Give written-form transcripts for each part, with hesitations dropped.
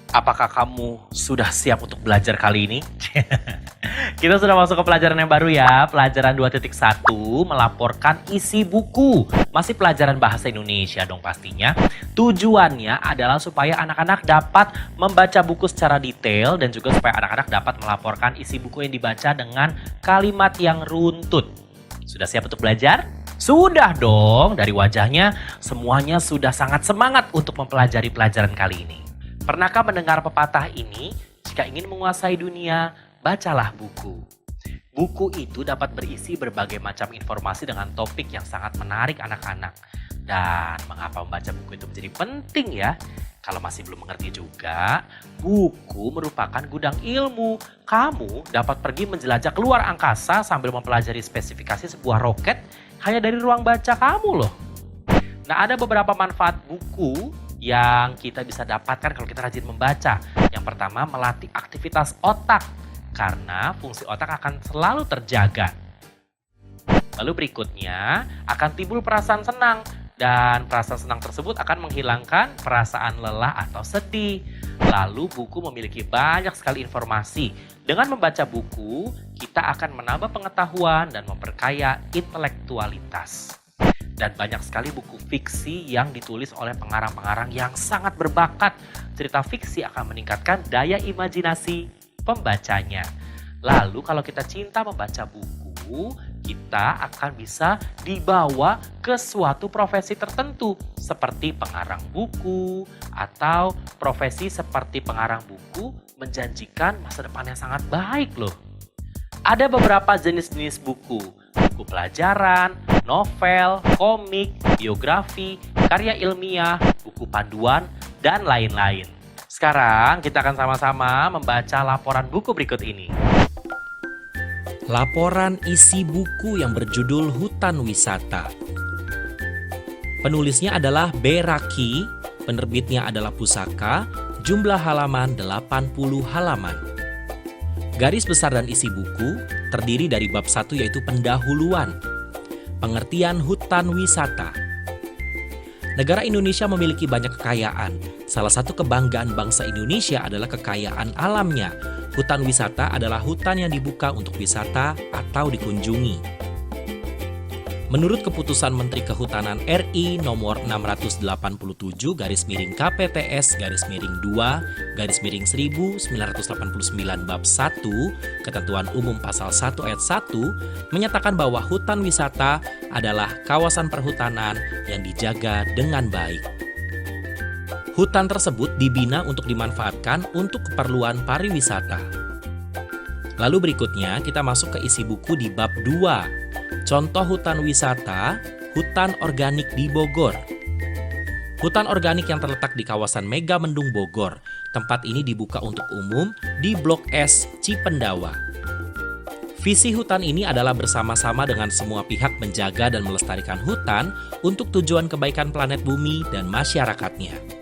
Apakah kamu sudah siap untuk belajar kali ini? Kita sudah masuk ke pelajaran yang baru ya. Pelajaran 2.1 melaporkan isi buku. Masih pelajaran bahasa Indonesia dong pastinya. Tujuannya adalah supaya anak-anak dapat membaca buku secara detail dan juga supaya anak-anak dapat melaporkan isi buku yang dibaca dengan kalimat yang runtut. Sudah siap untuk belajar? Sudah dong, dari wajahnya semuanya sudah sangat semangat untuk mempelajari pelajaran kali ini. Pernahkah mendengar pepatah ini? Jika ingin menguasai dunia, bacalah buku. Buku itu dapat berisi berbagai macam informasi dengan topik yang sangat menarik anak-anak. Dan mengapa membaca buku itu menjadi penting ya? Kalau masih belum mengerti juga, buku merupakan gudang ilmu. Kamu dapat pergi menjelajah keluar angkasa sambil mempelajari spesifikasi sebuah roket hanya dari ruang baca kamu loh. Nah, ada beberapa manfaat buku yang kita bisa dapatkan kalau kita rajin membaca. Yang pertama, melatih aktivitas otak karena fungsi otak akan selalu terjaga. Lalu berikutnya, akan timbul perasaan senang dan perasaan senang tersebut akan menghilangkan perasaan lelah atau sedih. Lalu buku memiliki banyak sekali informasi. Dengan membaca buku, kita akan menambah pengetahuan dan memperkaya intelektualitas. Dan banyak sekali buku fiksi yang ditulis oleh pengarang-pengarang yang sangat berbakat. Cerita fiksi akan meningkatkan daya imajinasi pembacanya. Lalu kalau kita cinta membaca buku, kita akan bisa dibawa ke suatu profesi tertentu. Seperti pengarang buku atau profesi seperti pengarang buku menjanjikan masa depan yang sangat baik loh. Ada beberapa jenis-jenis buku. Buku pelajaran, novel, komik, biografi, karya ilmiah, buku panduan, dan lain-lain. Sekarang kita akan sama-sama membaca laporan buku berikut ini. Laporan isi buku yang berjudul Hutan Wisata. Penulisnya adalah B. Raki, penerbitnya adalah Pusaka, jumlah halaman 80 halaman. Garis besar dan isi buku terdiri dari bab 1 yaitu pendahuluan, pengertian hutan wisata. Negara Indonesia memiliki banyak kekayaan. Salah satu kebanggaan bangsa Indonesia adalah kekayaan alamnya. Hutan wisata adalah hutan yang dibuka untuk wisata atau dikunjungi. Menurut keputusan Menteri Kehutanan RI nomor 687 garis miring KPTS garis miring 2 garis miring 1989 bab 1 Ketentuan Umum Pasal 1 ayat 1 menyatakan bahwa hutan wisata adalah kawasan perhutanan yang dijaga dengan baik. Hutan tersebut dibina untuk dimanfaatkan untuk keperluan pariwisata. Lalu berikutnya kita masuk ke isi buku di bab 2. Contoh hutan wisata, hutan organik di Bogor. Hutan organik yang terletak di kawasan Megamendung Bogor. Tempat ini dibuka untuk umum di Blok S Cipendawa. Visi hutan ini adalah bersama-sama dengan semua pihak menjaga dan melestarikan hutan untuk tujuan kebaikan planet bumi dan masyarakatnya.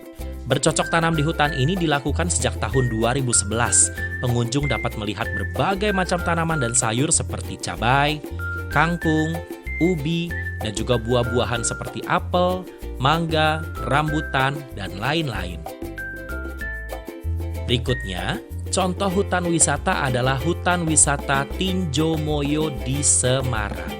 Bercocok tanam di hutan ini dilakukan sejak tahun 2011. Pengunjung dapat melihat berbagai macam tanaman dan sayur seperti cabai, kangkung, ubi, dan juga buah-buahan seperti apel, mangga, rambutan, dan lain-lain. Berikutnya, contoh hutan wisata adalah hutan wisata Tinjo Moyo di Semarang.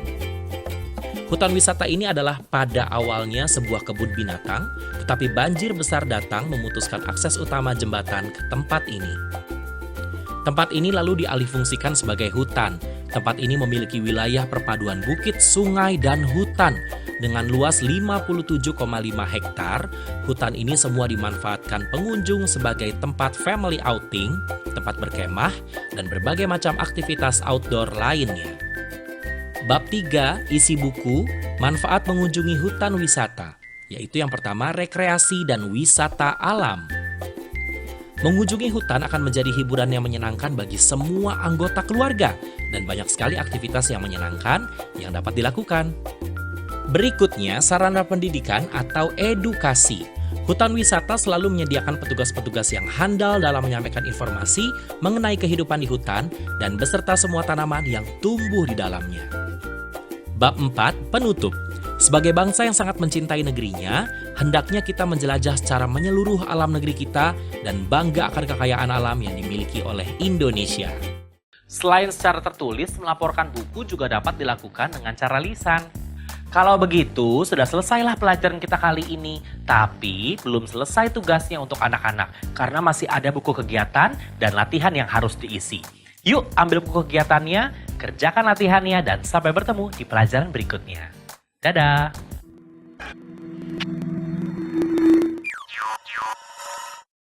Hutan wisata ini adalah pada awalnya sebuah kebun binatang, tetapi banjir besar datang memutuskan akses utama jembatan ke tempat ini. Tempat ini lalu dialihfungsikan sebagai hutan. Tempat ini memiliki wilayah perpaduan bukit, sungai, dan hutan. Dengan luas 57,5 hektar, hutan ini semua dimanfaatkan pengunjung sebagai tempat family outing, tempat berkemah, dan berbagai macam aktivitas outdoor lainnya. Bab 3, isi buku, manfaat mengunjungi hutan wisata, yaitu yang pertama rekreasi dan wisata alam. Mengunjungi hutan akan menjadi hiburan yang menyenangkan bagi semua anggota keluarga dan banyak sekali aktivitas yang menyenangkan yang dapat dilakukan. Berikutnya, sarana pendidikan atau edukasi. Hutan wisata selalu menyediakan petugas-petugas yang handal dalam menyampaikan informasi mengenai kehidupan di hutan dan beserta semua tanaman yang tumbuh di dalamnya. Bab 4, penutup. Sebagai bangsa yang sangat mencintai negerinya, hendaknya kita menjelajah secara menyeluruh alam negeri kita dan bangga akan kekayaan alam yang dimiliki oleh Indonesia. Selain secara tertulis, melaporkan buku juga dapat dilakukan dengan cara lisan. Kalau begitu, sudah selesailah pelajaran kita kali ini. Tapi belum selesai tugasnya untuk anak-anak, karena masih ada buku kegiatan dan latihan yang harus diisi. Yuk ambil buku kegiatannya, kerjakan latihannya, dan sampai bertemu di pelajaran berikutnya. Dadah!